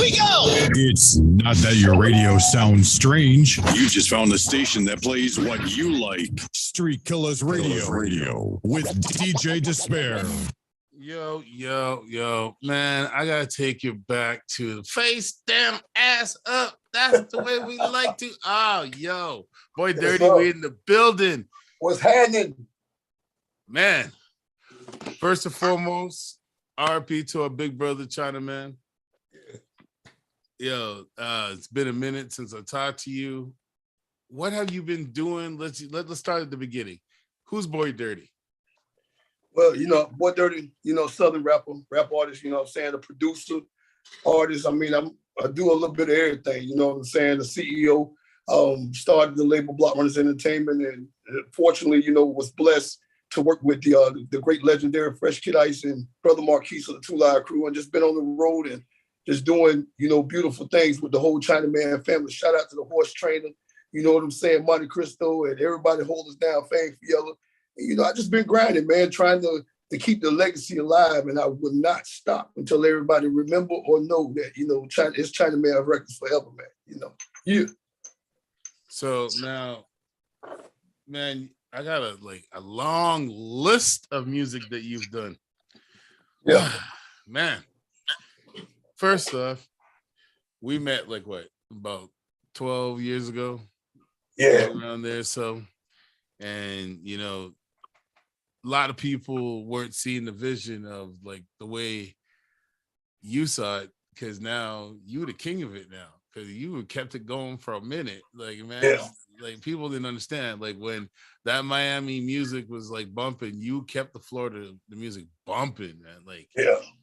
we go! It's not that your radio sounds strange. You just found the station that plays what you like. Street Killers Radio with DJ Disspare. Yo, man, I gotta take you back to face damn ass up. That's the way we like to. Oh, yo, Boy Dirty, we in the building. What's happening? Man, first and foremost, RP to our big brother, Chinaman. Yo, it's been a minute since I talked to you. What have you been doing? Let's start at the beginning. Who's Boy Dirty? Well, Boy Dirty, Southern rap artist, a producer, artist. I mean, I do a little bit of everything, you know what I'm saying? The CEO, started the label Block Runners Entertainment, and fortunately, was blessed to work with the great legendary Fresh Kid Ice and Brother Marquise of the Two Live Crew, and just been on the road and just doing, beautiful things with the whole Chinaman family. Shout out to the horse trainer, you know what I'm saying, Monte Cristo, and everybody hold us down, Fang Fiella. And, I just been grinding, man, trying to keep the legacy alive, and I would not stop until everybody remember or know that, it's Chinaman Records forever, man, Yeah. So now, man, I got a long list of music that you've done. Yeah. Man. First off, we met about 12 years ago? Yeah. Around there. So, and a lot of people weren't seeing the vision of the way you saw it, because now you the king of it now, because you kept it going for a minute. People didn't understand. When that Miami music was bumping, you kept the Florida the music bumping, man.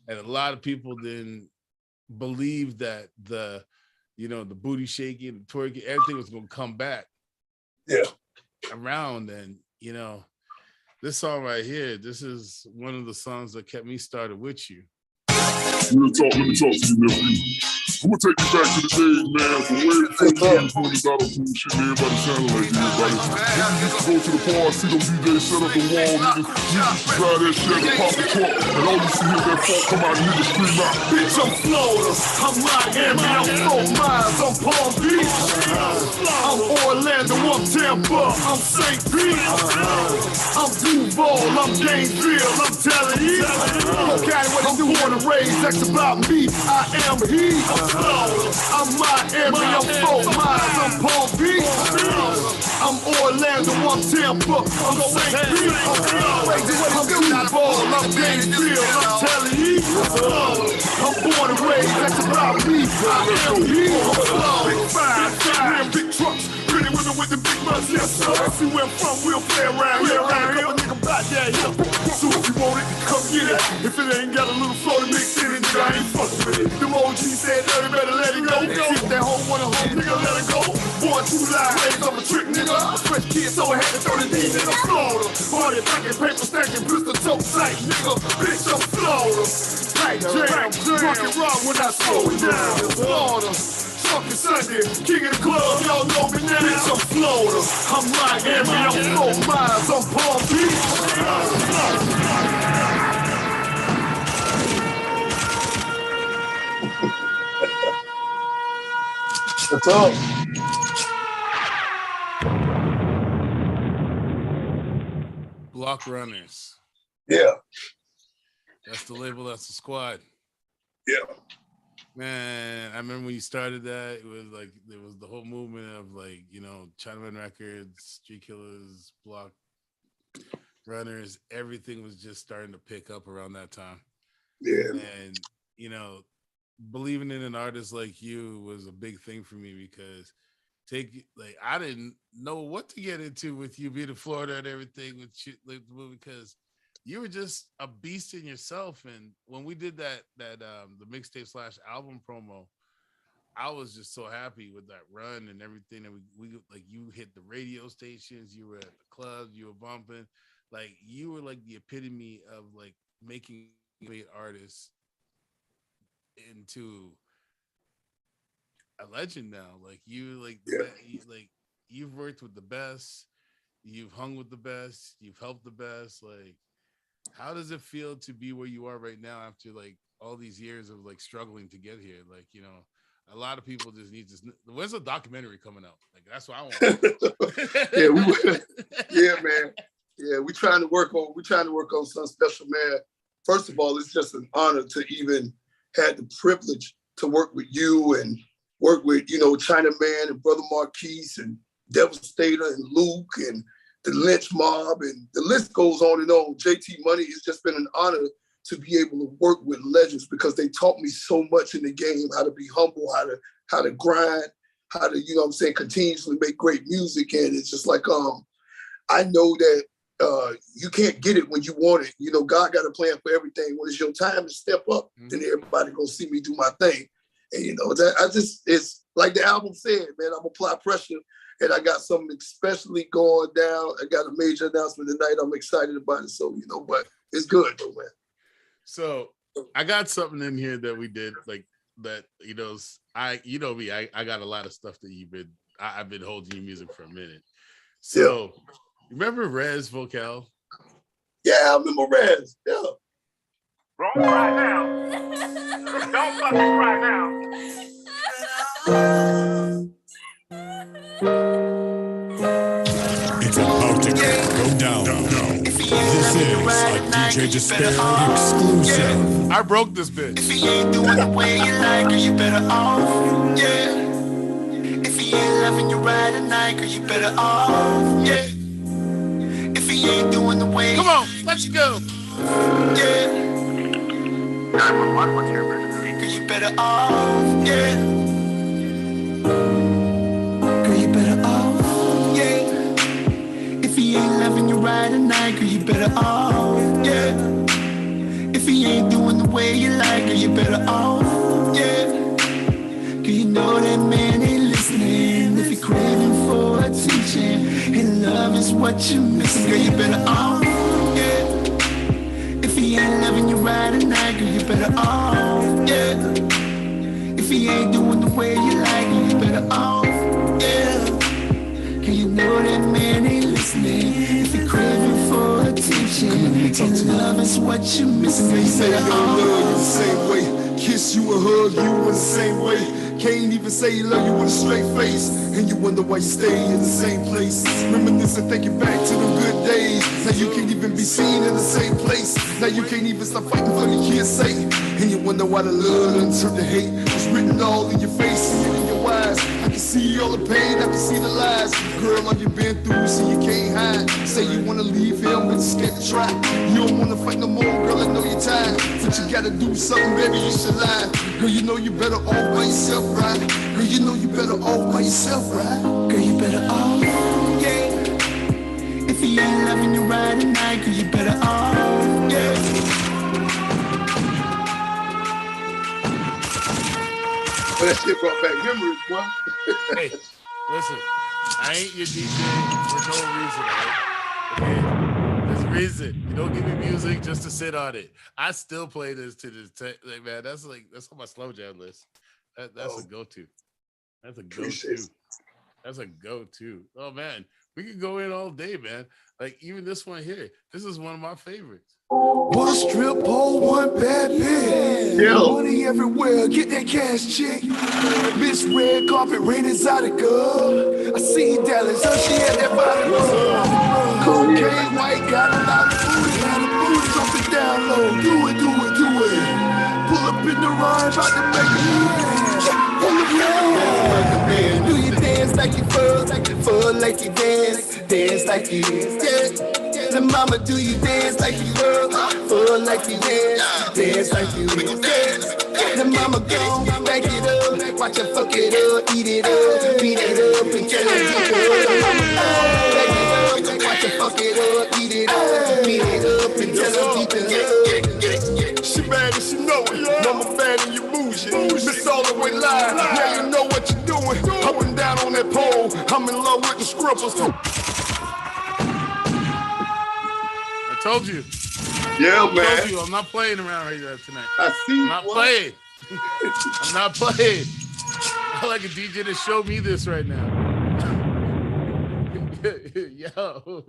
And a lot of people didn't believe that the booty shaking, the twerking, everything was gonna come back around. And this song right here, this is one of the songs that kept me started with you. Let me talk to you, nephew. I'm gonna take you back to the days, man, from way before you was doing this auto-tune shit, and everybody sounded like everybody. Niggas used to go to the bar, see them DJs set up the wall, niggas used to drive that shit and pop the trunk, and all you see is that funk come out and niggas scream out. Bitch, I'm Florida, I'm Miami, I'm Fort Myers, I'm Palm Beach, I'm Orlando, I'm Tampa, I'm St. Pete, I'm Duval, I'm Gainesville, I'm telling you. Okay, what I'm born and raised, that's about me, I am he. I'm Miami, I'm Fort Myers, I'm Palm Beach, I'm Orlando, I'm Tampa, I'm St. Pete, I'm Duval, I'm Gainesville, I'm telling you. I'm born and raised, that's about me, I am he. Big trucks, pretty women with the big butts, yes sir. See where I'm from, we'll play around here. Couple niggas back there, so if you want it, come get it. If it ain't got a little Florida mixed in it, nigga, I ain't fucking with it. Them OGs said, you better let it go. If that hoe want a home, nigga, let it go. Born too loud, raised I'm a trick, nigga. I'm a fresh kid, so I had to throw the D's in the Florida. Party packing, paper stacking, pistol tote sight, nigga. Bitch, I'm Florida. Like jam, fucking rock when I slow it down. Florida. Fucking Sunday, king of the club, y'all know me now. Bitch, I'm Florida, I'm Miami, I'm Fort Myers, I'm Palm Beach. What's up? Block Runners. Yeah. That's the label, that's the squad. Yeah. Man, I remember when you started that, it was there was the whole movement of Chinaman Records, Street Killers, Block Runners, everything was just starting to pick up around that time. Yeah. And, believing in an artist like you was a big thing for me, because I didn't know what to get into with you being in Florida and everything with shit, because you were just a beast in yourself. And when we did the mixtape / album promo, I was just so happy with that run and everything that we you hit the radio stations, you were at the clubs, you were bumping, you were the epitome of making great artists into a legend now. You've worked with the best, you've hung with the best, you've helped the best. How does it feel to be where you are right now after all these years of like struggling to get here. Like, you know, a lot of people just need to. When's the documentary coming out? Like, that's what I want. Yeah, man. Yeah, we're trying to work on something special, man. First of all, it's just an honor to even have the privilege to work with you and work with, you know, Chinaman and Brother Marquise and Devastator and Luke and the Lynch Mob, and the list goes on and on. JT Money, it's just been an honor to be able to work with legends because they taught me so much in the game, how to be humble, how to grind, how to, you know what I'm saying, continuously make great music. And it's just like, I know that you can't get it when you want it. You know, God got a plan for everything. When it's your time to step up, then everybody gonna see me do my thing. And, you know, it's like the album said, man, I'm apply pressure. And I got something especially going down. I got a major announcement tonight. I'm excited about it. So, you know, but it's good though, man. So I got something in here that we did, like that, you know, you know me, I got a lot of stuff that I've been holding your music for a minute. So remember Rez Vocal? Yeah, I remember Rez. Yeah. Wrong right now. Don't fucking cry now. It's about to go down. This is a DJ Disspare exclusive. I broke this bitch. If he ain't doing the way you like her, you better off. Yeah. If he ain't loving you right at night, girl, you better off. Yeah. If he ain't doing the way. Come on, let's go. Yeah. 911, what's your emergency? Girl, you better off. Yeah. Girl, you better off. Yeah. If he ain't loving you right at night, girl, you better off. Yeah. If he ain't doing the way you like, girl, you better off. Yeah. Girl, you know that man ain't listening. If you're craving for attention and love is what you're missing, girl, you better off. Yeah. If he ain't loving you right at night, girl, you better off. Yeah. If he ain't doing the way you like, girl, you better off. Yeah. Girl, you know that man ain't listening. If you're craving for attention and love is what you're missing, girl, you Say better you don't love you the off. same way. Kiss you and hug you in the same way. Can't even say you love you with a straight face. And you wonder why you stay in the same place. Reminisce and thinking back to the good days. Now you can't even be seen in the same place. Now you can't even stop fighting for your kids' sake. And you wonder why the love done turned to hate. It's written all in your face and in your eyes. I can see all the pain, I can see the lies. Girl, all you've been through, so you can't hide. Say you wanna leave him, but you're scared to try. You don't wanna fight no more, girl, I know you're tired. But you gotta do something, baby, you should lie. Girl, you know you better off by yourself, right? Girl, you know you better off by yourself, right? Girl, you better off. Yeah. If he ain't loving you right at night, girl, you better off. Yeah. But that shit brought back memories, boy. Hey, listen, I ain't your DJ for no reason, right? Okay? There's a reason. You don't give me music just to sit on it. I still play this to this like, man, that's on my slow jam list. That's a go-to. That's a go-to. That's a go-to. Oh man, we could go in all day, man. Like even this one here. This is one of my favorites. One strip pole, one bad bitch. Yeah. Money everywhere, get that cash check. Miss Red Carpet, rain exotica. I seen Dallas, so she had that body. Cocaine, white, got a lot of booty. Drop it down low, do it. Pull up in the ride, about to make it. Pull up in. Do you dance like you full like you dance like you dance. The mama, do you dance like you full like you dance like you dance. The mama go back it up, watch her fuck it up, eat it up, beat it up until it's deep. The mama go back it up, watch her fuck it up, eat it up, beat it up until it's deep. She bad and she know it. Mama bad and you bougie. Miss all the way live. Now you know what you're doing. Up and down on that pole. I'm in love with the scribbles. I told you. Yeah, I man. told you I'm not playing around right now tonight. I see. I'm not playing. I'm not playing. I like a DJ to show me this right now. Yo.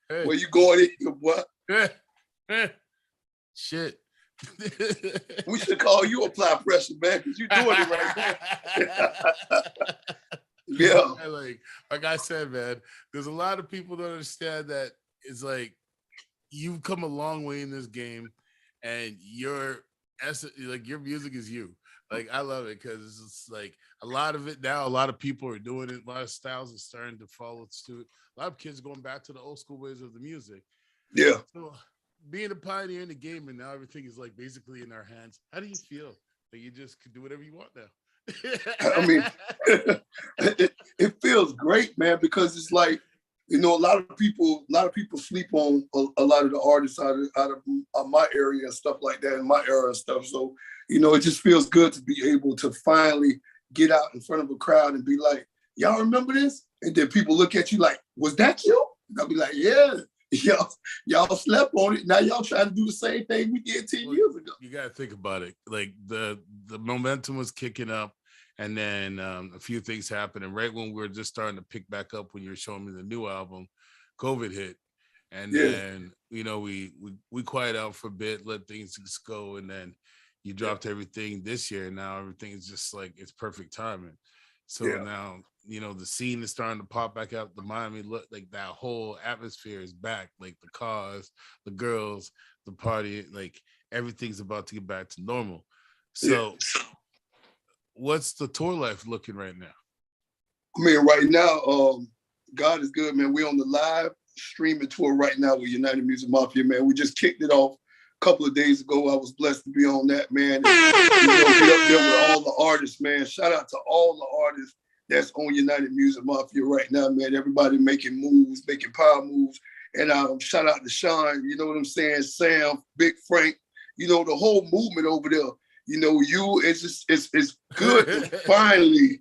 Hey. Where you going in, boy? Shit. We should call you Apply Pressure, man, because you're doing it right now. Yeah. Like I said, man, there's a lot of people that understand that it's like you've come a long way in this game, and your music is you. Like I love it because it's like a lot of it now. A lot of people are doing it. A lot of styles are starting to follow suit. A lot of kids going back to the old school ways of the music. Yeah. So being a pioneer in the game, and now everything is like basically in our hands. How do you feel? Like you just can do whatever you want now. I mean, it feels great, man, because it's like, you know, a lot of people sleep on a lot of the artists out of my area and stuff like that, in my era and stuff. So, you know, it just feels good to be able to finally get out in front of a crowd and be like, y'all remember this? And then people look at you like, was that you? And I'll be like, yeah, y'all slept on it. Now y'all trying to do the same thing we did 10 years ago. You got to think about it. Like the momentum was kicking up, and then a few things happened. And right when we were just starting to pick back up, when you were showing me the new album, COVID hit. And then, you know, we quiet out for a bit, let things just go. And then you dropped everything this year. And now everything is just like, it's perfect timing. So now, you know, the scene is starting to pop back out. The Miami look, like that whole atmosphere is back. Like the cars, the girls, the party, like everything's about to get back to normal. So what's the tour life looking right now? I mean, right now, God is good, man. We're on the live streaming tour right now with United Music Mafia, man. We just kicked it off a couple of days ago. I was blessed to be on that, man. And, you know, be up there with all the artists, man. Shout out to all the artists that's on United Music Mafia right now, man. Everybody making moves, making power moves. And shout out to Sean, you know what I'm saying? Sam, Big Frank, you know, the whole movement over there. You know, it's good to finally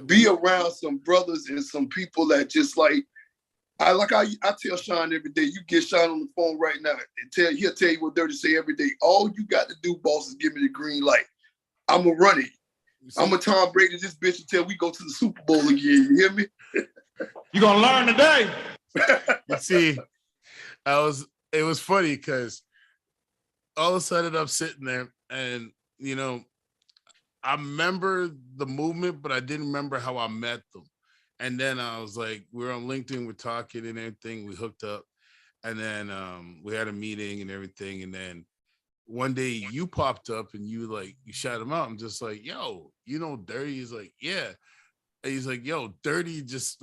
be around some brothers and some people that just like, I tell Sean every day, you get Sean on the phone right now and he'll tell you what Dirty say every day. All you got to do, boss, is give me the green light. I'm going to run it. I'm going to Tom Brady this bitch until we go to the Super Bowl again. You hear me? You're going to learn today. You see, it was funny because all of a sudden I'm sitting there and, you know, I remember the movement, but I didn't remember how I met them. And then I was like, we were on LinkedIn, we're talking and everything. We hooked up. And then we had a meeting and everything. And then one day you popped up and you shot him out. I'm just like, yo, you know Dirty? He's like, yeah. And he's like, yo, Dirty just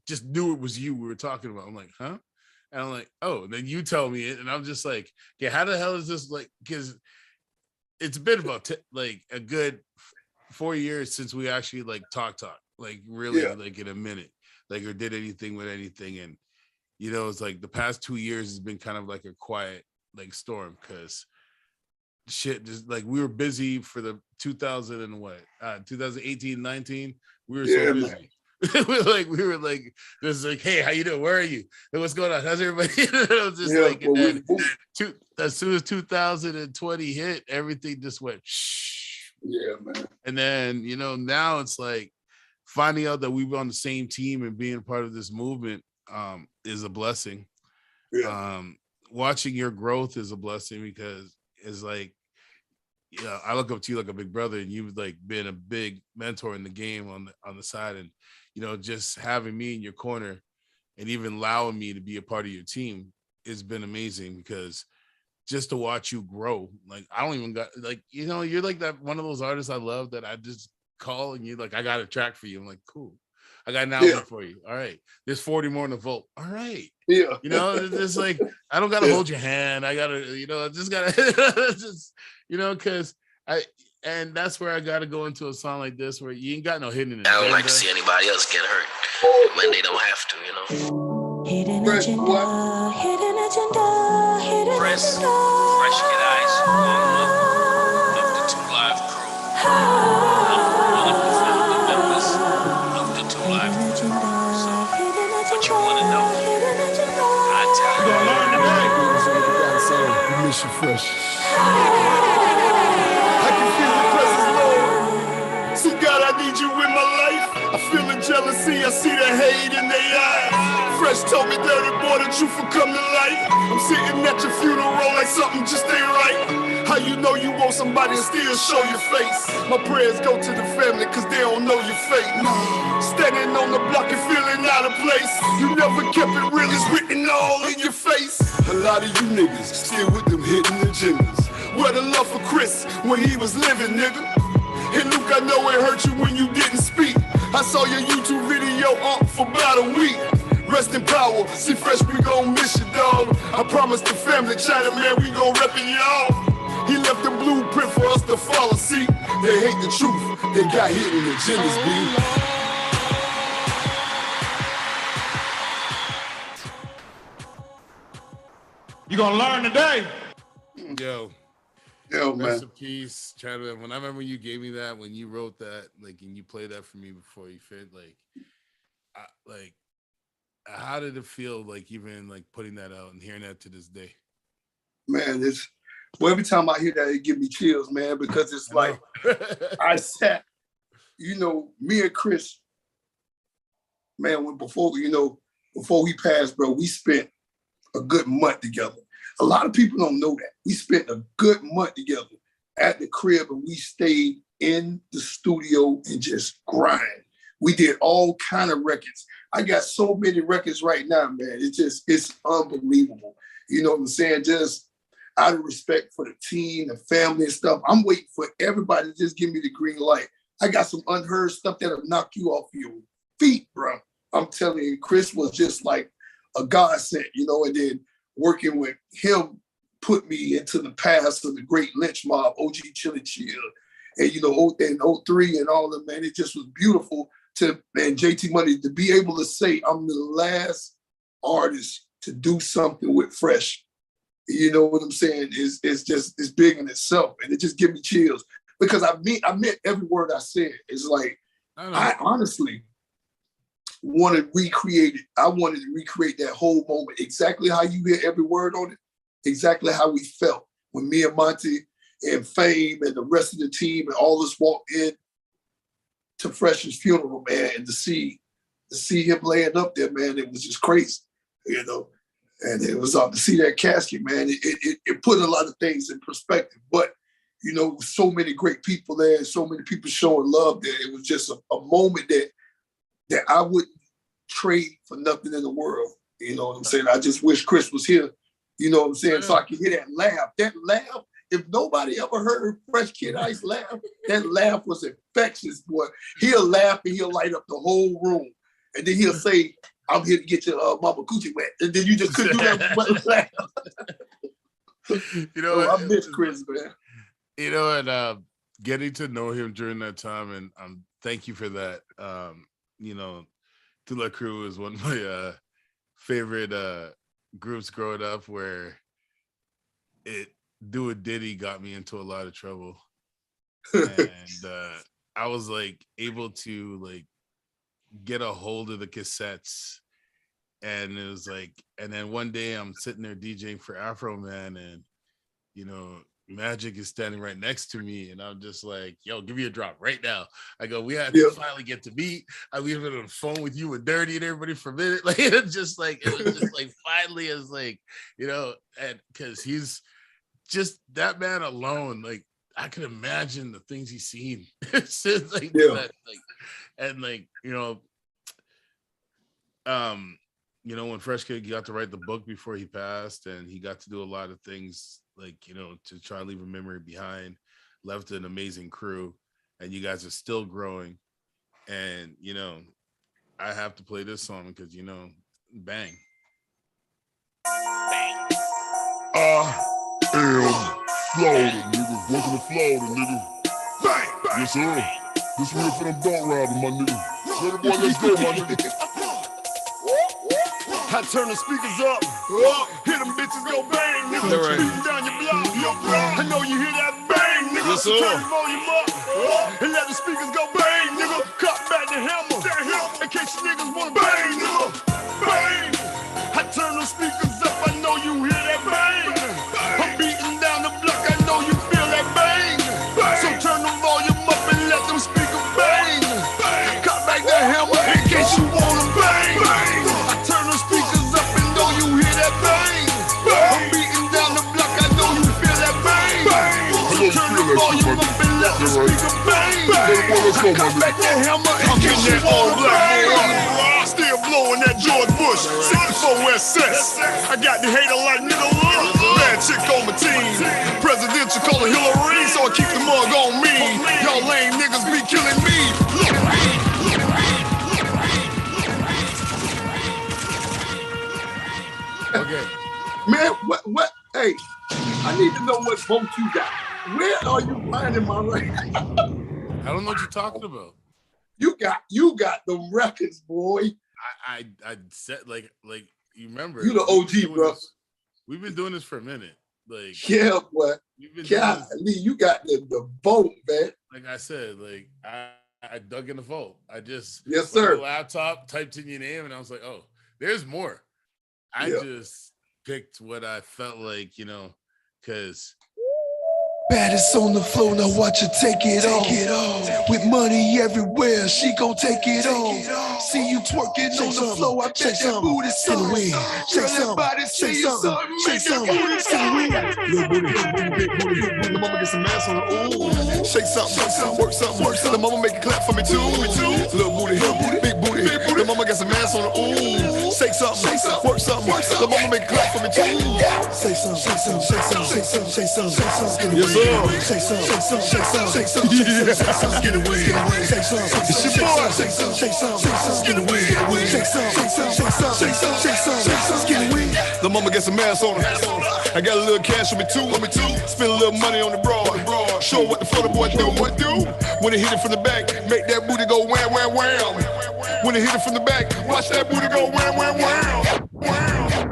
just knew it was you we were talking about. I'm like, huh? And I'm like, oh, and then you tell me it. And I'm just like, yeah, how the hell is this? Like, because it's been about a good 4 years since we actually talk, like really like in a minute, like or did anything with anything. And, you know, it's like the past 2 years has been kind of like a quiet storm because shit just like we were busy for the 2018, 19. We were so busy. we were just like, hey, how you doing? Where are you? Hey, what's going on? How's everybody? It was just and then as soon as 2020 hit, everything just went shh. Yeah, man. And then, you know, now it's like finding out that we were on the same team and being part of this movement is a blessing. Yeah. Watching your growth is a blessing because it's like, yeah, I look up to you like a big brother, and you've been a big mentor in the game on the side, and you know, just having me in your corner and even allowing me to be a part of your team has been amazing because just to watch you grow, I don't even got you know, you're like that one of those artists I love that I just call and you're like, I got a track for you. I'm like, cool. I got an album for you. All right. There's 40 more in the vault. All right. Yeah. You know, it's like, I don't got to hold your hand. I got to, you know, I just got to just, you know, because and that's where I got to go into a song like this where you ain't got no hidden agenda. I don't like to see anybody else get hurt when they don't have to, you know. Hidden agenda, hidden agenda, hidden Fresh agenda. get eyes. Love the two live crew. One of the family members of the two live crew. So, what you want to know? I tell you. You're going to learn today. We miss you fresh. I can feel your presence, Lord. So God, I need you in my life. I feel the jealousy, I see the hate in their eyes. Fresh told me, dirty boy, the truth will come to light. I'm sitting at your funeral like something just ain't right. How you know you want somebody and still show your face? My prayers go to the family cause they don't know your fate. Standing on the block and feeling out of place. You never kept it real, it's written all in your face. A lot of you niggas still with them hidden agendas. Where the love for Chris when he was living, nigga? And Luke, I know it hurt you when you didn't speak. I saw your YouTube video for about a week. Rest in power, see Fresh, we gon' miss you, dog. I promised the family, China, man, we gon' rep it, y'all. He left the blueprint for us to follow, see. They hate the truth, they got hidden agendas, B. You gonna learn today. Yo, man. Rest in peace, China. When I remember you gave me that, when you wrote that, like, and you played that for me before you fit, how did it feel, like, even like putting that out and hearing that to this day? Man, every time I hear that, it gives me chills, man, because it's like I sat, me and Chris, man, before he passed, bro, we spent a good month together. A lot of people don't know that. We spent a good month together at the crib and we stayed in the studio and just grind. We did all kind of records. I got so many records right now, man. It's unbelievable. You know what I'm saying? Just out of respect for the team, the family and stuff, I'm waiting for everybody to just give me the green light. I got some unheard stuff that'll knock you off your feet, bro. I'm telling you, Chris was just like a godsend, and then working with him put me into the past of the great lynch mob, OG Chili Chill, and, and 03 and all of them, man. It just was beautiful and JT Money, to be able to say I'm the last artist to do something with Fresh. You know what I'm saying? It's big in itself, and it just gives me chills because I meant every word I said. It's like I honestly wanted to recreate it. I wanted to recreate that whole moment, exactly how you hear every word on it, exactly how we felt when me and Monty and Fame and the rest of the team and all us walked in to Fresh's funeral, man, and to see him laying up there, man, it was just crazy, And it was to see that casket, man. It put a lot of things in perspective. But so many great people there, so many people showing love there. It was just a moment that I wouldn't trade for nothing in the world. You know what I'm saying? I just wish Chris was here. You know what I'm saying? So I could hear that laugh. That laugh. If nobody ever heard Fresh Kid Ice laugh, that laugh was infectious, boy. He'll laugh and he'll light up the whole room. And then he'll say, I'm here to get your mama coochie wet. And then you just couldn't do that but laugh. I miss Chris, man. And getting to know him during that time, and thank you for that. Tula Crew is one of my favorite groups growing up, where Do a Diddy got me into a lot of trouble. And I was able to get a hold of the cassettes, and it was and then one day I'm sitting there DJing for Afro Man, and Magic is standing right next to me, and I'm just like, yo, give me a drop right now. I go, we had to finally get to meet. I leave it on the phone with you and Dirty and everybody for a minute. It was just finally is and because he's just that man alone, I can imagine the things he's seen since that, when Fresh Kid got to write the book before he passed, and he got to do a lot of things to try to leave a memory behind, left an amazing crew, and you guys are still growing. And I have to play this song because bang. Florida, nigga. Welcome to Florida, nigga. Bang, bang, yes, sir. This real for them don't robbers, my nigga. Let boy, let's go, my nigga. I turn the speakers up. Hear them bitches go bang, nigga. Right. Beating down your block. I know you hear that bang, nigga. Yes, sir. Turn the volume up and let the speakers go bang, nigga. Cut back the hammer in case you niggas wanna bang, nigga. Bang. I turn the speakers up. I know you hear that bang. I'm beating down the block. I know you feel that bang. So turn the volume up and let them speakers bang. Cut back the hammer in case you wanna bang. I turn the speakers roof and let the speaker bang. Cock back that hammer and get that all black boy. Still blowing that George Bush 64 SS. I got the hater like nigga love. Bad chick on my team. Presidential calling Hillary, so I keep the mug on me. Y'all lame niggas be killing me. Okay. Man, what? Hey, I need to know what vote you got. Where are you finding my record? I don't know what you're talking about. You got the records, boy. I said like you remember. You the OG, bro. We've been doing this for a minute. Like yeah, boy. God, you got the vote, man. Like I said, like I dug in the vault. I just yes, sir. The laptop, typed in your name, and I was like, oh, there's more. I just picked what I felt like, you know, because baddest on the floor, now watch her take it off. With money everywhere, she gon' take it off. See you twerking on the floor, I bet that booty something. Shake something, shake something, shake something. Little booty, big booty. The mama get some ass on her. Ooh, shake something, work something. The mama make it clap for me too. Little booty, big booty. The mama get some ass on her. Ooh, shake something, work something. The mama make it clap for me too. Say something, shake something, shake something, shake something, shake something. Yes, sir. Shake some, shake some, shake some, shake some, shake some, get away, shake some, it's your boy. Shake some, shake some, shake some, get away, shake some, shake some, shake some, shake some, shake some, shake some, get away. The mama get some ass on her. I got a little cash on me too. Spend a little money on the broad. Show what the Florida boy do. When they hit it from the back, make that booty go wham, wham, wham. When they hit it from the back, watch that booty go wham, wham, wham.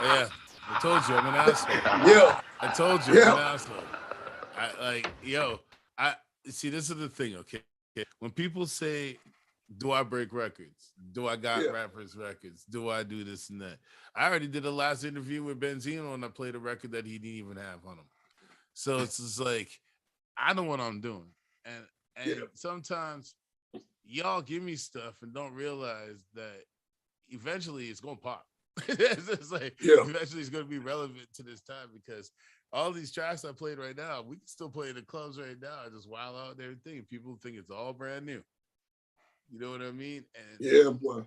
yeah, I told you I'm an asshole. Yeah, I told you I'm an asshole. I see. This is the thing, okay? When people say, "Do I break records? Do I got rappers' records? Do I do this and that?" I already did the last interview with Benzino, and I played a record that he didn't even have on him. So it's just like I know what I'm doing, and sometimes y'all give me stuff and don't realize that eventually it's gonna pop. It's just like eventually it's gonna be relevant to this time because all these tracks I played right now, we can still play in the clubs right now. I just wild out and everything. People think it's all brand new. You know what I mean? And yeah, boy.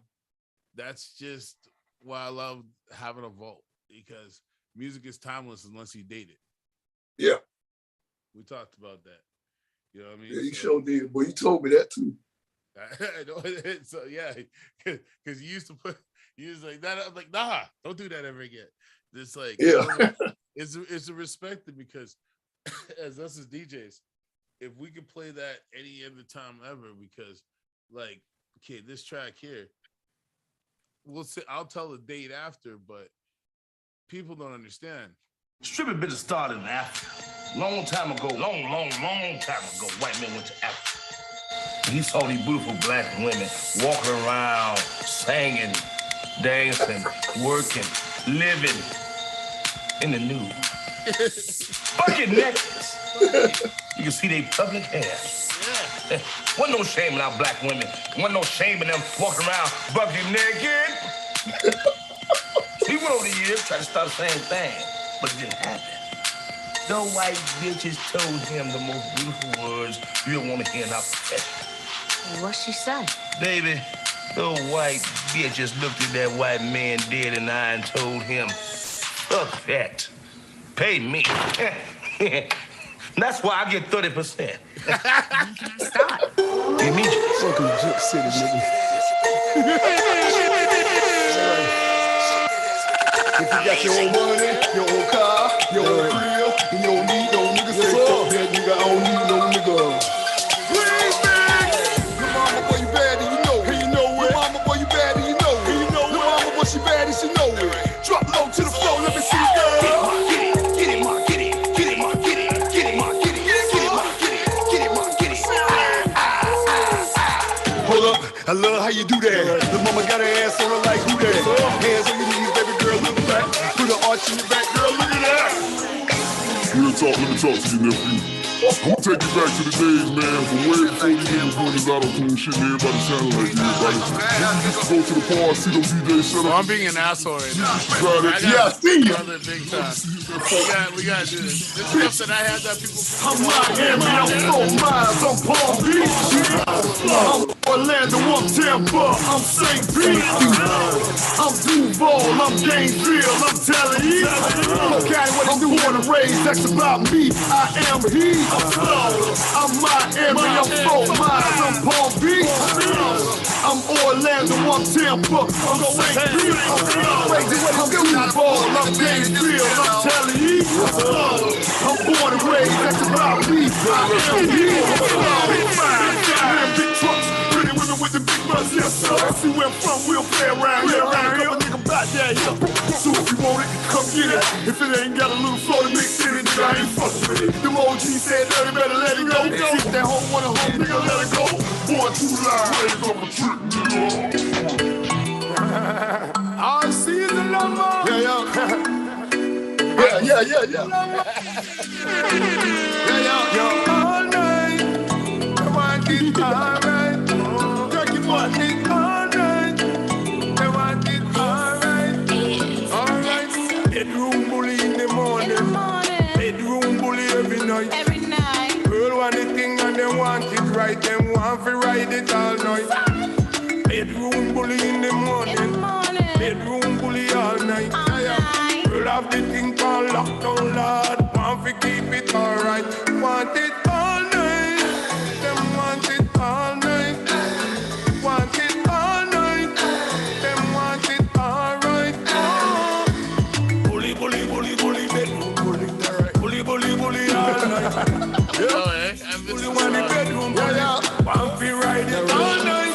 That's just why I love having a vault because music is timeless unless you date it. Yeah. We talked about that. You know what I mean? Yeah, you sure did. Boy, you told me that too. I know. So yeah, because you was like that. I'm like, nah, don't do that ever again. It's like, it's a respect because as us as DJs, if we could play that any other time ever, because like, okay, this track here, we'll say I'll tell the date after, but people don't understand. Stripping business started in Africa. Long time ago, long time ago, white men went to Africa. And he saw these beautiful black women walking around, singing, dancing, working, living in the nude. Bucket necklace. You can see they public hair. Yeah. Wasn't no shame in our black women. Wasn't no shame in them walking around bucket naked. He went over the years, tried to start the same thing, but it didn't happen. The white bitches told him the most beautiful words you ever want to hear in our profession. What'd she say? Baby, the white bitches looked at that white man dead in the eye and told him, fuck that. Pay me. That's why I get 30%. Stop. Immediately. Welcome to Juk City, nigga. If you got your own money, your own car, your own crib, and you don't need no niggas, say fuck that nigga, I don't need no nigga. Your mama boy, you bad and you know it. You know it. Your mama boy, you bad and you know it. You know it. Your mama boy, she bad and she know it. Drop low to the floor, let me see you, girl. Get it, ma, get it, get it, ma, get it, get it, ma, get it, get it, ma, get it, get it, ma, get it. Hold up, I love how you do that. The mama got her ass on her like who that? Hands on your knees, baby girl, look back. Put her arch in your back, girl, look at that. Let me talk to you, nephew. I'ma take you back to the days, man, from way before you even doing this auto-tune shit and everybody sounded like everybody. When you used to go to the bar, see those DJs set up. I'm being an asshole right now. Yeah, I see you. Big time. We got to do this. This stuff that I had that people. I'm Miami, I'm 4 miles, I'm Palm Beach. I'm Orlando, I'm Tampa, I'm St. Pete. I'm Duval, I'm Gainesville, I'm telling you. Okay, what I'm born and raised, that's about me. I am he. I'm Miami, I'm 4 miles, I'm Palm Beach. I'm Orlando, I'm Tampa, I'm St. Pete. I'm Duval, I'm Gainesville, I'm telling you. I'm born and raised, that's about me. I am he. Big fine, big trucks, pretty women with the big butts, yes sir. See where I'm from, we'll play around here. Couple niggas back there, yeah. So if you want it, come get it. If it ain't got a little flow to mix in it, then I ain't fucking with it. Them OGs said dirty, better let it go. Keep that home, want a home, nigga, let it go. Boy, too loud, raise up a trick, nigga. All I see is the number. All night, I want it all right. Jerky want it all right. I want it all right. All right. Bedroom bully in the morning. Bedroom bully every night. Girl want the thing and they want it right. They want to ride it all night. Bedroom bully in the morning. Bedroom bully all night. Girl have the thing called lockdown, Lord. Want to keep it alright. Want it all night. Them want it all night. Want it all night. Them want it alright. Bully, bully, bully, bully, bedroom bully. Bully, bully, bully all night. Bully want the bedroom bully. Want to ride it all night.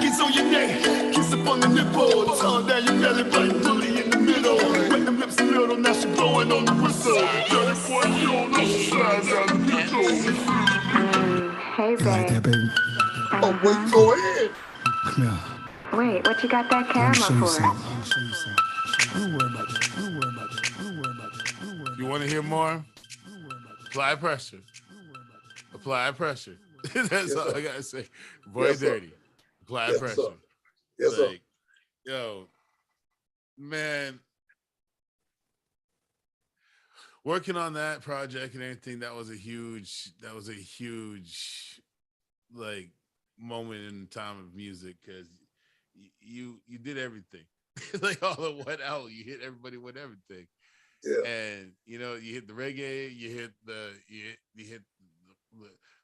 Kiss on your neck. Kiss up on the nipple. Turn down your belly button. Bully in the middle. Wet them lips a little. Now she blowing on the whistle. Dirty boy, you don't know the size out the window. Hey, babe. Like that, baby? Oh, wait, go ahead. Come here. Wait, what you got that camera for? I'm show you something. Don't worry about that. Don't worry about that. Don't worry about that. Don't worry about that. You want to hear more? Apply pressure. Apply pressure. That's all I gotta say. Boy Dirty. Apply pressure. Sir. Yes, sir. Yo, man. Working on that project and everything, that was a huge like moment in time of music, because you did everything. Like all of one out, you hit everybody with everything. Yeah. And you hit the reggae, you hit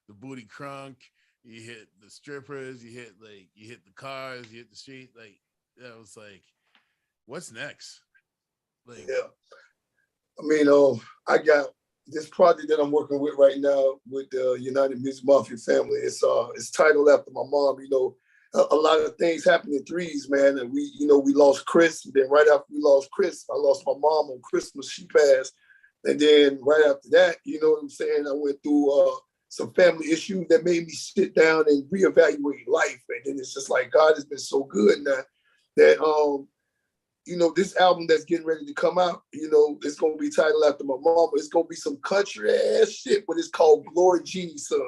the booty crunk, you hit the strippers, you hit the cars, you hit the street. Like that was like, what's next? Like, yeah. I mean, I got this project that I'm working with right now with the United Music Mafia family. It's titled after my mom. A lot of things happen in threes, man. And we lost Chris. And then right after we lost Chris, I lost my mom on Christmas. She passed. And then right after that, you know what I'm saying? I went through some family issues that made me sit down and reevaluate life. And then it's just like, God has been so good now that, this album that's getting ready to come out, it's going to be titled after my mama. It's going to be some country ass shit, but it's called Glory Genie's Son.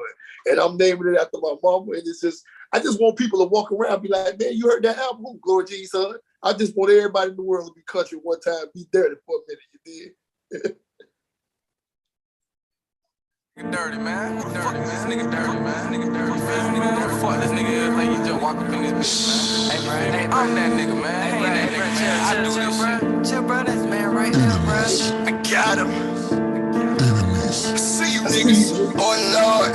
And I'm naming it after my mama. And it's just, I just want people to walk around and be like, man, you heard that album, Glory Genie's Son? I just want everybody in the world to be country one time, be dirty for a minute, you did? Nigga dirty, man. Fuck this nigga dirty, man. Nigga dirty, man. Nigga fuck this nigga like you just walk up in this bitch, man. Hey, bro, I'm that nigga, man. Hey, that nigga, man. I do this shit. Chill, bro. That's man right there, bro. I got him. I see you niggas. Oh, Lord.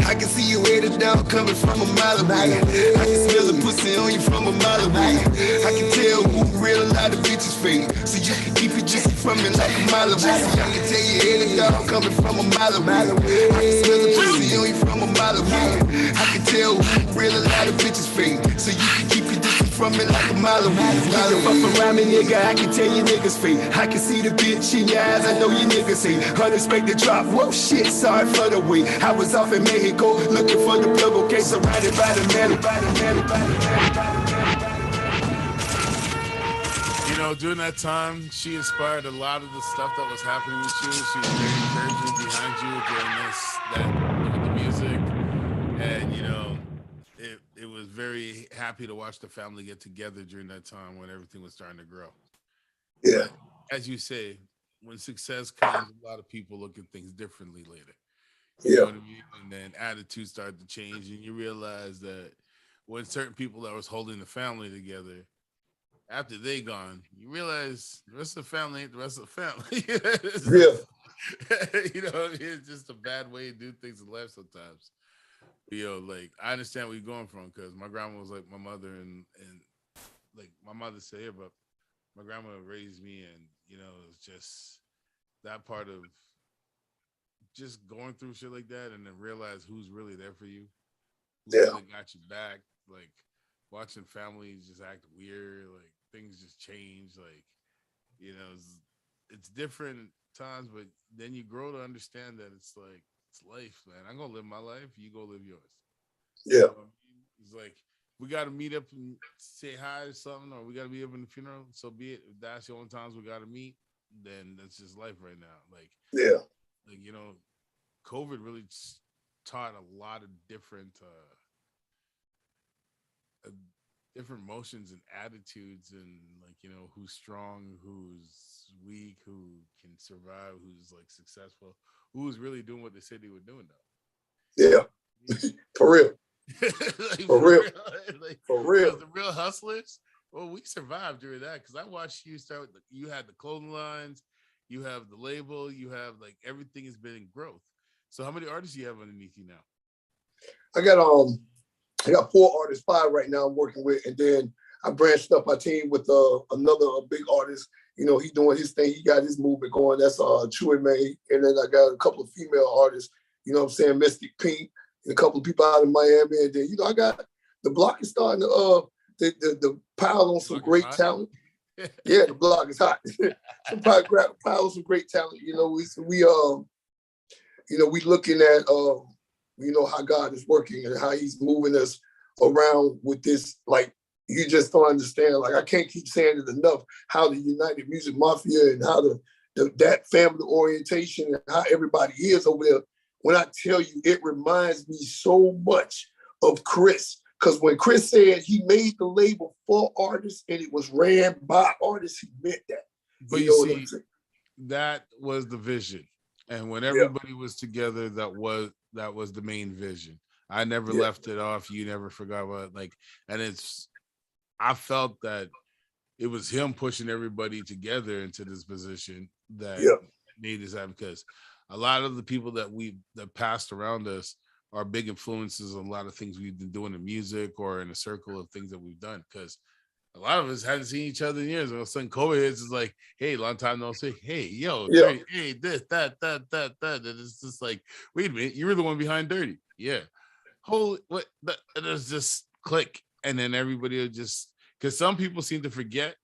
I can see you headed down coming from a mile away. I can smell the pussy on you from a mile away. I can tell who real, a lot of bitches fake. So you can keep it just from me like a mile away. I can tell you headed down coming from a mile away. I can smell the pussy on you from a mile away. I can tell who real, a lot of bitches fake. So you can keep it just from me like a mile away. You fuck around me, nigga, I can tell you niggas fake. I can see the bitch in your eyes, I know you niggas hate. Unexpected drop, whoa shit, sorry for the wait. I was off in Mexico, looking for the plug, okay, surrounded by the metal, you know, during that time, she inspired a lot of the stuff that was happening with you. She was very encouraging behind you during this, that, with the music. And, you know, it was very happy to watch the family get together during that time when everything was starting to grow. Yeah. But as you say, when success comes, a lot of people look at things differently later. You know what I mean? And then attitudes start to change, and you realize that when certain people that was holding the family together, after they gone, you realize the rest of the family ain't the rest of the family. You know, it's just a bad way to do things in life sometimes. You know, like I understand where you're going from because my grandma was like my mother, and like my mother said here, but my grandma raised me, and you know, it's just that part of just going through shit like that, and then realize who's really there for you, who really got you back. Like watching families just act weird, like things just change, like you know, it's different times, but then you grow to understand that it's like it's life, man. I'm gonna live my life, you go live yours. Yeah. You know what I mean? It's like we gotta meet up and say hi or something, or we gotta be up in the funeral. So be it. If that's the only times we gotta meet, then that's just life right now. Like like you know, COVID really taught a lot of different different motions and attitudes, and like you know, who's strong, who's weak, who can survive, who's like successful, who's really doing what they said they were doing though. For real. Like, for real. Like, for real. The real hustlers, well, we survived during that because I watched you start. You had the clothing lines, you have the label, you have like everything has been in growth. So how many artists do you have underneath you now? I got 4 artists, 5 right now I'm working with, and then I branched up my team with another big artist. You know, he's doing his thing. He got his movement going. That's Chewy May, and then I got a couple of female artists. You know what I'm saying? Mystic Pink, and a couple of people out of Miami, and then you know I got the block is starting to the pile on some great talent. Yeah, the block is hot. Some pile on some great talent. You know, we looking at you know, how God is working and how he's moving us around with this. Like, you just don't understand. Like, I can't keep saying it enough, how the United Music Mafia and how that family orientation and how everybody is over there. When I tell you, it reminds me so much of Chris. Because when Chris said he made the label for artists and it was ran by artists, he meant that. But you see, that was the vision. And when everybody was together, that was the main vision. I never left it off. You never forgot about it. Like, and I felt that it was him pushing everybody together into this position that made this happen, because a lot of the people that passed around us are big influences on a lot of things we've been doing in music or in a circle of things that we've done. Because a lot of us hadn't seen each other in years. And all of a sudden, COVID hits, is like, hey, long time no see. Hey, yo, Dirty, hey, this, that. And it's just like, wait a minute, you were the one behind Dirty. Yeah. Holy, what? And it's just click. And then everybody will just, because some people seem to forget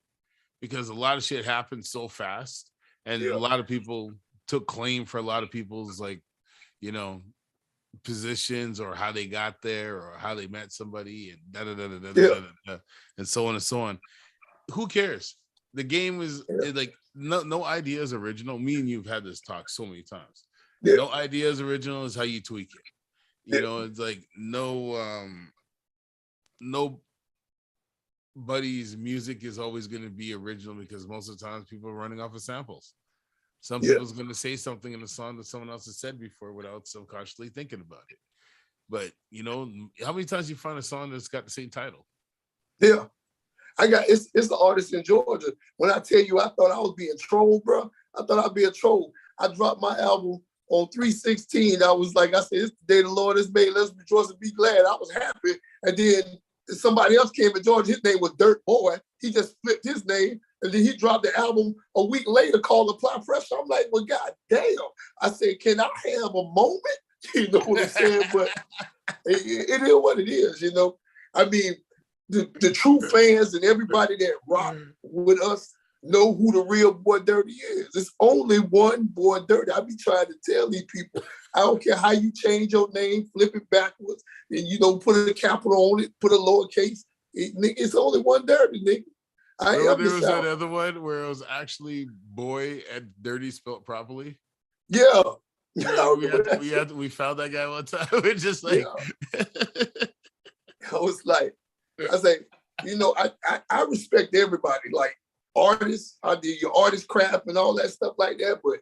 because a lot of shit happened so fast. And a lot of people took claim for a lot of people's, like, you know, positions or how they got there or how they met somebody and and so on and so on. Who cares? The game is like no idea is original. Me and you've had this talk so many times. No idea is original, is how you tweak it. You know, it's like nobody's music is always going to be original, because most of the times people are running off of samples. Some people's going to say something in a song that someone else has said before without subconsciously thinking about it. But, you know, how many times you find a song that's got the same title? Yeah. It's the artist in Georgia. When I tell you, I thought I was being trolled, bro. I thought I'd be a troll. I dropped my album on 3/16. I was like, I said, it's the day the Lord has made. Let's rejoice and be glad. I was happy. And then somebody else came in Georgia. His name was Dirt Boy. He just flipped his name. And then he dropped the album a week later called Apply Pressure. I'm like, well, God damn. I said, can I have a moment? You know what I'm saying? But it is what it is, you know? I mean, the true fans and everybody that rock with us know who the real Boy Dirty is. It's only one Boy Dirty. I be trying to tell these people, I don't care how you change your name, flip it backwards, and, you know, put a capital on it, put a lowercase. It's only one Dirty, nigga. I Remember am there the was that South. other one where it was actually boy and dirty spelled properly. Yeah. Yeah, we found that guy one time. We're just like, I was like, I say, you know, I respect everybody, like artists. I did your artist craft and all that stuff like that. But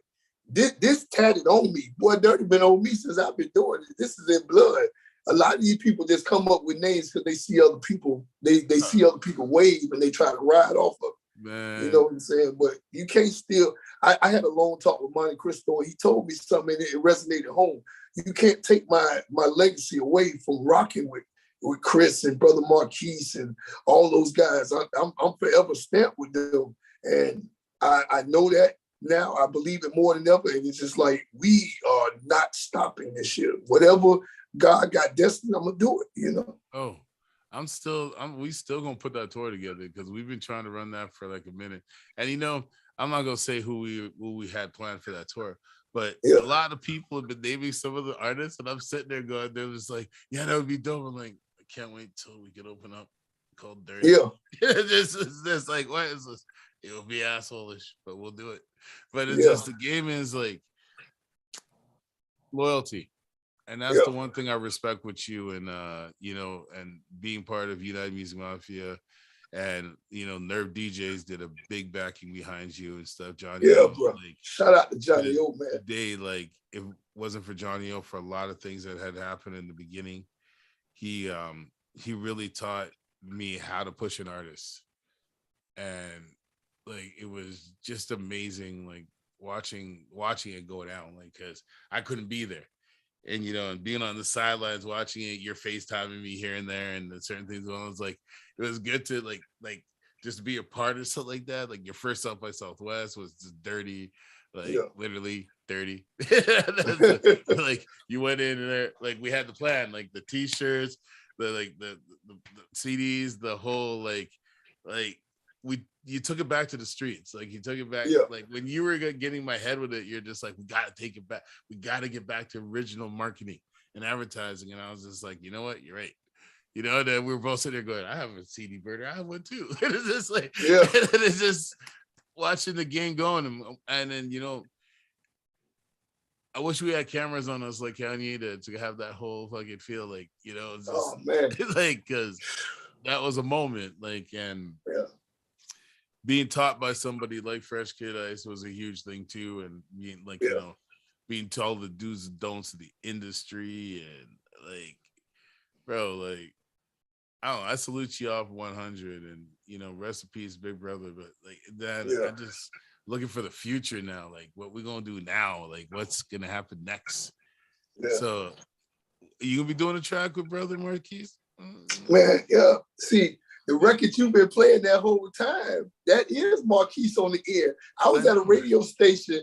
this tatted on me. Boy, Dirty been on me since I've been doing it. This is in blood. A lot of these people just come up with names because they see other people, they see other people wave and they try to ride off of it. man. You know what I'm saying? But you can't still. I had a long talk with Monte Cristo, and he told me something and it resonated home. You can't take my legacy away from rocking with Chris and Brother Marquise and all those guys. I'm forever stamped with them, and I know that now. I believe it more than ever, and it's just like we are not stopping this shit. Whatever God got destined, I'm gonna do it. You know. Oh, we still gonna put that tour together because we've been trying to run that for like a minute. And you know, I'm not gonna say who we had planned for that tour, but a lot of people have been naming some of the artists, and I'm sitting there going, they're just like, yeah, that would be dope. I'm like, I can't wait till we can open up called Dirty. Yeah. this like, what is this? It'll be asshole-ish, but we'll do it. But it's just the game is like loyalty. And that's the one thing I respect with you, and you know, and being part of United Music Mafia, and you know, Nerve DJs did a big backing behind you and stuff. Johnny, bro. Like, shout out to Johnny O, man. They like, if it wasn't for Johnny O, for a lot of things that had happened in the beginning, he really taught me how to push an artist, and like it was just amazing, like watching it go down, like because I couldn't be there. And you know, and being on the sidelines watching it, you're FaceTiming me here and there, and certain things. Well, it was like, it was good to like just be a part of something like that. Like your first South by Southwest was just dirty, like literally dirty. Like you went in there, like we had the plan, like the T-shirts, the CDs, the whole like you took it back to the streets. Like you took it back. Like when you were getting my head with it, you're just like, we got to take it back. We got to get back to original marketing and advertising. And I was just like, you know what? You're right. You know, that we were both sitting there going, I have a CD burner. I have one too. And it's just like, and it's just watching the game going. And then, you know, I wish we had cameras on us like Kanye to have that whole fucking feel, like, you know, it's just, like, because that was a moment, like, and being taught by somebody like Fresh Kid Ice was a huge thing too, and being like, you know, being told the do's and don'ts of the industry, and like, bro, like, I don't know, I salute you off 100, and you know, rest in peace, big brother. But like that, I just looking for the future now, like what we're gonna do now, like what's gonna happen next. So, you gonna be doing a track with Brother Marquise? Man, see, the record you've been playing that whole time, that is Marquise on the air. I was at a radio station,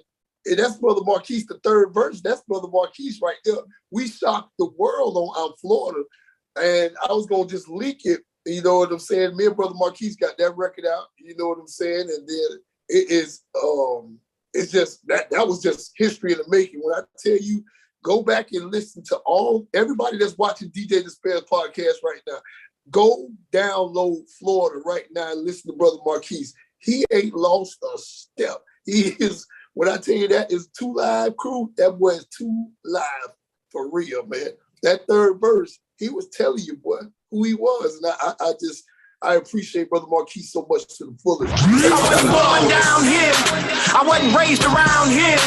and that's Brother Marquise, the third verse. That's Brother Marquise right there. We shocked the world on out Florida, and I was gonna just leak it. You know what I'm saying? Me and Brother Marquise got that record out. You know what I'm saying? And then it is, it's just that was just history in the making. When I tell you, go back and listen to everybody that's watching DJ Dispare's podcast right now. Go download Florida right now and listen to Brother Marquise. He ain't lost a step. He is, when I tell you that is 2 Live crew, that boy is 2 Live for real, man. That third verse, he was telling you, boy, who he was. And I appreciate Brother Marquise so much to the fullest. I wasn't born down here. I wasn't raised around here.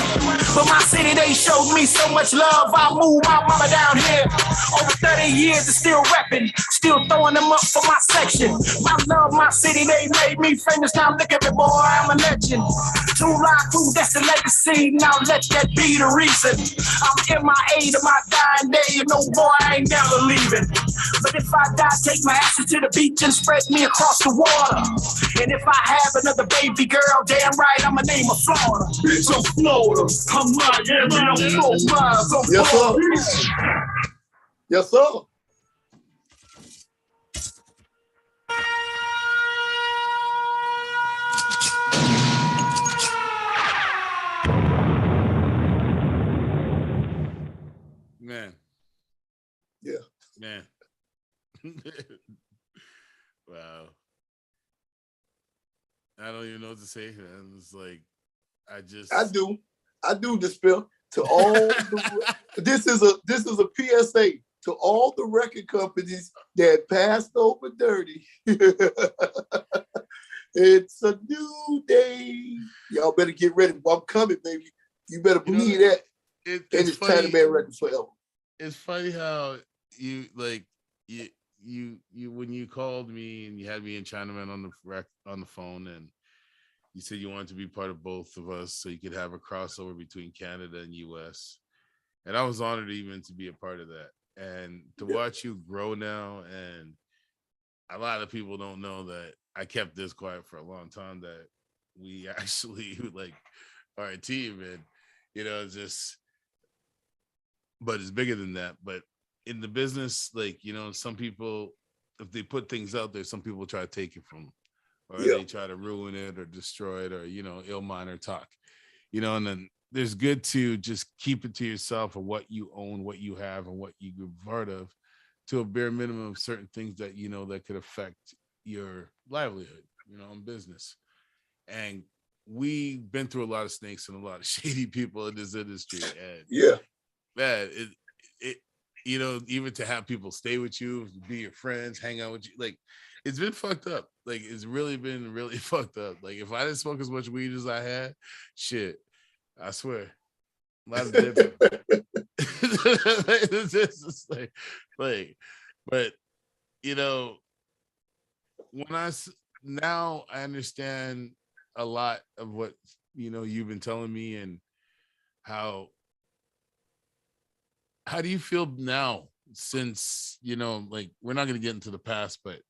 But my city, they showed me so much love. I moved my mama down here. Over 30 years of still repping, still throwing them up for my section. I love my city, they made me famous. Now look at me, boy, I'm a legend. 2 Live crew, that's the legacy. Now let that be the reason. I'm MIA to my dying day. You know, boy, I ain't never leaving. But if I die, take my ashes to the beach and spread me across the water. And if I have another baby girl, damn right, I'ma name her Florida. Bitch, I'm Florida. I'm Miami. I'm 4 miles. I'm Florida. Yes, sir. Man. Yeah. Man. Wow. I don't even know what to say. Man. It's like I do Disspare to all the. This is a PSA to all the record companies that passed over Dirty. It's a new day. Y'all better get ready. I'm coming, baby. You better believe that. It's funny. Chinaman records forever. It's funny how you like you when you called me and you had me and Chinaman on the phone, and you said you wanted to be part of both of us so you could have a crossover between Canada and US. And I was honored even to be a part of that. And to watch you grow now, and a lot of people don't know that I kept this quiet for a long time, that we actually like are a team, and just, but it's bigger than that. But in the business, like, some people, if they put things out there, some people try to take it from them, or they try to ruin it or destroy it, or ill mind or talk, and then there's good to just keep it to yourself, or what you own, what you have, and what you're part of, to a bare minimum of certain things that that could affect your livelihood, in business. And we've been through a lot of snakes and a lot of shady people in this industry, and man, it even to have people stay with you, be your friends, hang out with you, like, it's been fucked up. Like, it's really been really fucked up. Like, if I didn't smoke as much weed as I had, shit, I swear, a lot of different. It's just like, but when now I understand a lot of what you've been telling me, and how do you feel now, since like, we're not going to get into the past, but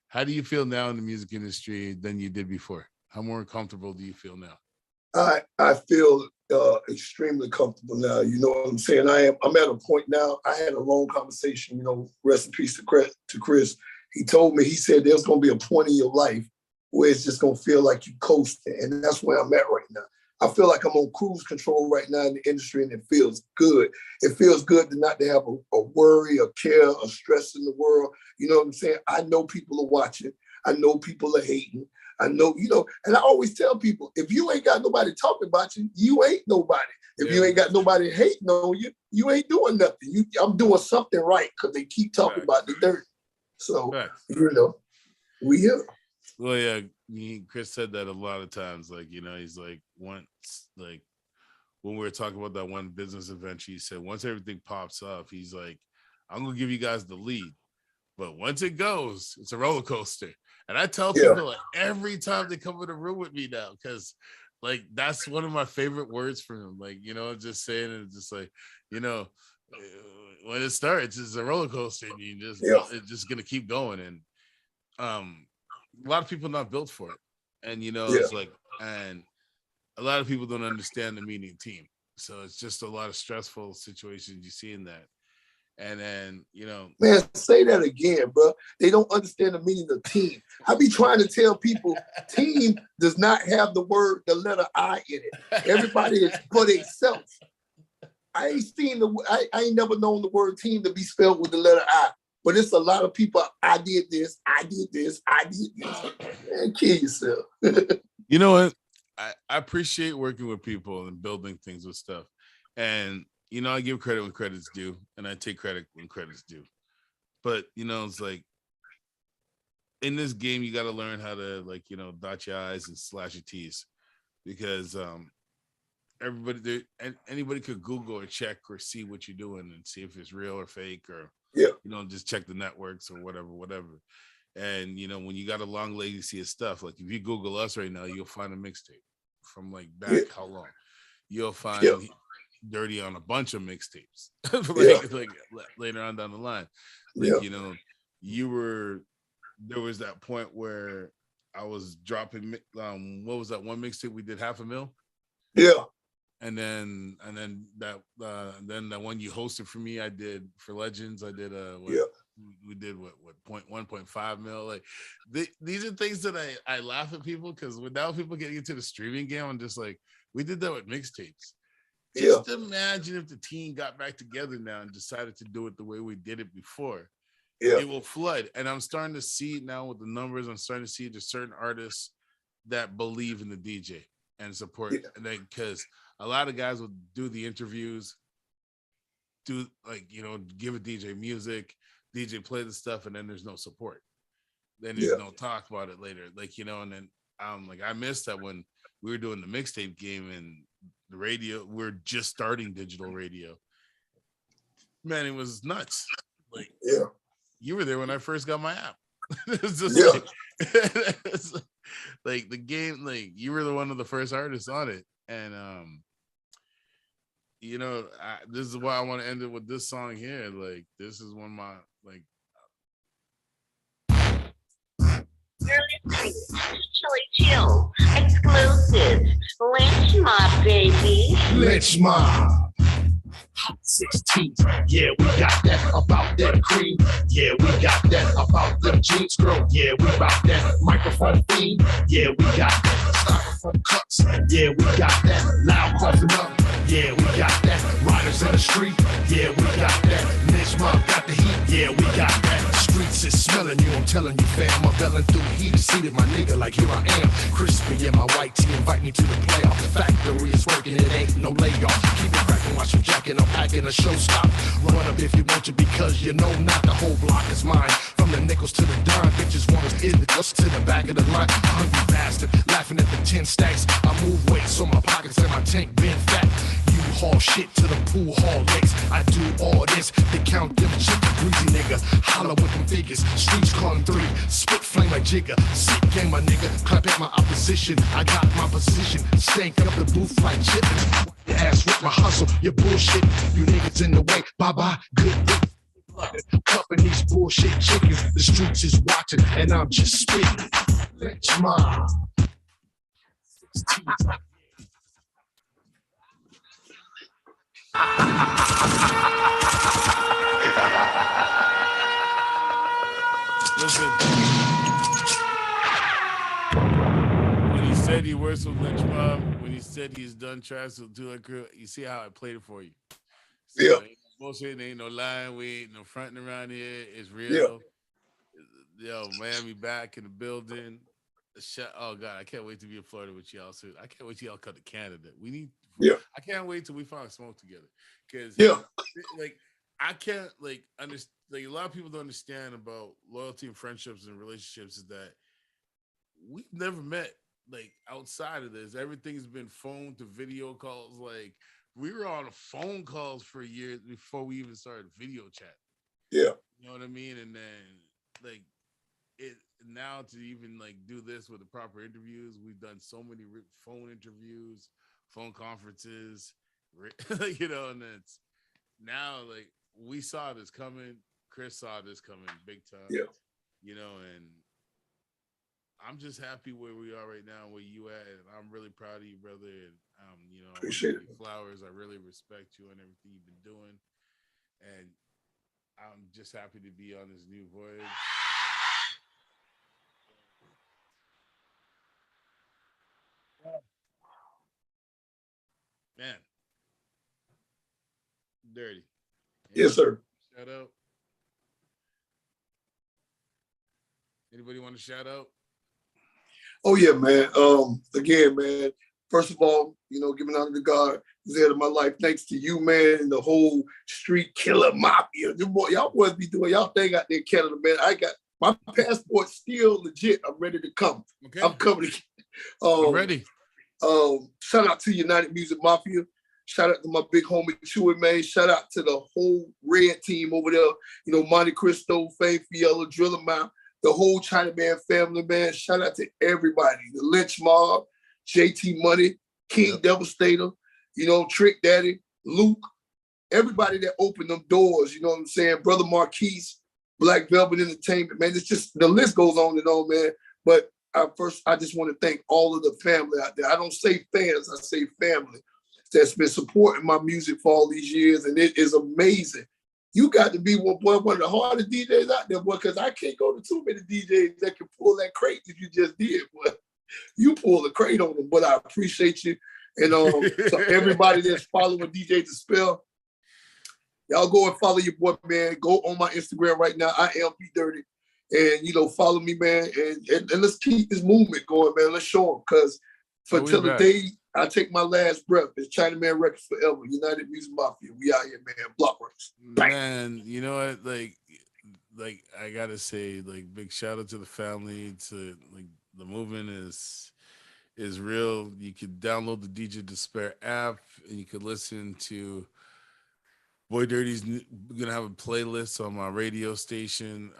how do you feel now in the music industry than you did before? How more comfortable do you feel now? I feel extremely comfortable now. You know what I'm saying? I'm at a point now. I had a long conversation, rest in peace to Chris. He told me, he said, there's going to be a point in your life where it's just going to feel like you coasting. And that's where I'm at right now. I feel like I'm on cruise control right now in the industry, and it feels good. It feels good to not to have a worry, a care, a stress in the world. You know what I'm saying? I know people are watching. I know people are hating. I know, and I always tell people, if you ain't got nobody talking about you, you ain't nobody. If you ain't got nobody hating on you, you ain't doing nothing. I'm doing something right, because they keep talking about the dirt. So, we here. Well, yeah, Chris said that a lot of times. Like, he's like, once, like, when we were talking about that one business adventure, he said, once everything pops up, he's like, I'm going to give you guys the lead. But once it goes, it's a roller coaster. And I tell people, like, every time they come in the room with me now, because, like, that's one of my favorite words from him. Like, just saying it, just like, when it starts, it's a roller coaster, and it's just going to keep going. And a lot of people not built for it. And, it's like, and a lot of people don't understand the meaning of team. So it's just a lot of stressful situations you see in that. And then, man, say that again, bro. They don't understand the meaning of team. I be trying to tell people, team does not have the letter I in it. Everybody is for themselves. I ain't never known the word team to be spelled with the letter I. But it's a lot of people. I did this. I did this. I did this. Man, kill yourself. You know what? I appreciate working with people and building things with stuff. And I give credit when credit's due, and I take credit when credit's due. But, it's like, in this game, you got to learn how to, like, dot your I's and slash your T's, because anybody could Google or check or see what you're doing and see if it's real or fake, or, just check the networks or whatever. And, when you got a long legacy of stuff, like, if you Google us right now, you'll find a mixtape from, like, back how long? You'll find Dirty on a bunch of mixtapes, like later on down the line. Like, there was that point where I was dropping, what was that one mixtape we did, $500,000? Yeah. And then that one you hosted for me, I did for Legends. I did we did what 1.5 mil. Like, these are things that I laugh at people, because without people getting into the streaming game, I'm just like, we did that with mixtapes. Just imagine if the team got back together now and decided to do it the way we did it before. It will flood. And I'm starting to see it now with the numbers. I'm starting to see there's certain artists that believe in the DJ and support. And then because a lot of guys will do the interviews, do like, you know, give a DJ music, DJ play the stuff, and then there's no support. Then there's no talk about it later. Like, you know, and then like I missed that when we were doing the mixtape game and the radio, we're just starting digital radio. Man, it was nuts. Like, you were there when I first got my app. It's just like the game, like you were the one of the first artists on it. And you know, this is why I want to end it with this song here. Like, this is one of my like Chili chill, exclusive. Lynch mob, baby. Lynch mob. Hot 16. Yeah, we got that about that cream. Yeah, we got that about the jeans, girl. Yeah, we about that microphone theme. Yeah, we got that styrofoam cups. Yeah, we got that loud coughing up. Yeah, we got that riders in the street. Yeah, we got that Lynch mob got the heat. Yeah, we got that. Streets is smelling you, I'm telling you, fam. I'm belling through heat, seated my nigga like here I am. Crispy in my white tee, invite me to the playoff. The factory is working, it ain't no layoff. Keep it cracking, watch you jacking, I'm packing a show stop. Run up if you want to, because you know not the whole block is mine. From the nickels to the dime, bitches want us in the dust to the back of the line. Hungry bastard, laughing at the 10 stacks. I move weight so my pockets and my tank been fat. You haul shit to the pool hall legs. I do all this, they count them shit, greasy nigga. Holla with them figures, streets calling 3. Spit flame like Jigga, sick game my nigga. Clap at my opposition, I got my position. Stank up the booth like chitlins. Your ass with my hustle, your bullshit. You niggas in the way, bye-bye, good dick. Cupping these bullshit chickens. The streets is watching and I'm just spitting. Lynch mob. 16. Listen, when he said he works with Lynch mob, when he said he's done tracks with Do Like Crew, you see how I played it for you. So ain't no bullshit, ain't no lying, we ain't no fronting around here. It's real. Yo, Miami back in the building. Oh God, I can't wait to be in Florida with y'all soon. I can't wait till y'all come to Canada. We need. I can't wait till we find smoke together. Because like I can't like understand. Like a lot of people don't understand about loyalty and friendships and relationships is that we've never met like outside of this. Everything's been phone to video calls. Like we were on phone calls for years before we even started video chat. Yeah, you know what I mean. And then like it now to even like do this with the proper interviews. We've done so many phone interviews, phone conferences, you know, and it's now like we saw this coming. Chris saw this coming big time. Yeah. You know, and I'm just happy where we are right now, where you at, and I'm really proud of you, brother. And you know, appreciate it. Flowers. I really respect you and everything you've been doing. And I'm just happy to be on this new voyage. Man. Dirty. Yes, sir. Shout out. Anybody want to shout out? Oh yeah, man. Again, man. First of all, you know, giving honor to God, who's the head of my life. Thanks to you, man, and the whole street killer mafia. Y'all boys be doing y'all thing out there in Canada, man. I got my passport still legit. I'm ready to come. Okay. I'm coming. I'm ready. Shout out to United Music Mafia. Shout out to my big homie Chewy, man. Shout out to the whole Red team over there. You know, Monte Cristo, Faye Fiella, Driller Man, the whole Chinaman family, man. Shout out to everybody. The Lynch Mob, JT Money, King Devastator, you know, Trick Daddy, Luke, everybody that opened them doors, you know what I'm saying? Brother Marquise, Black Velvet Entertainment, man. It's just, the list goes on and on, man. But I just want to thank all of the family out there. I don't say fans, I say family that's been supporting my music for all these years, and it is amazing. You got to be one of the hardest DJs out there, boy, because I can't go to too many DJs that can pull that crate that you just did, boy. You pull the crate on them, but I appreciate you. And so everybody that's following DJ Disspare, y'all go and follow your boy, man. Go on my Instagram right now. I am B Dirty. and follow me, man, and let's keep this movement going, man. Let's show them, because till the day I take my last breath, it's Chinaman Records forever. United Music Mafia. We out here, man. Blockworks. Man, you know what? Like I gotta say, like, big shout out to the family. To like the movement is real. You can download the DJ Disspare app, and you can listen to Boy Dirty's gonna have a playlist on my radio station.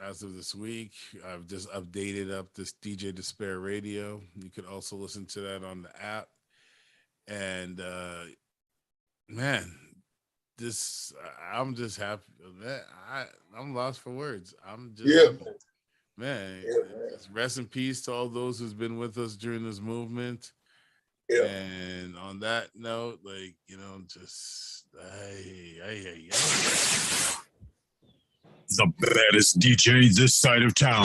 As of this week, I've just updated up this DJ Disspare radio. You could also listen to that on the app. And man, I'm just happy. Man, I'm lost for words. I'm just man. Rest in peace to all those who's been with us during this movement. Yeah. And on that note, like, just the baddest DJ this side of town.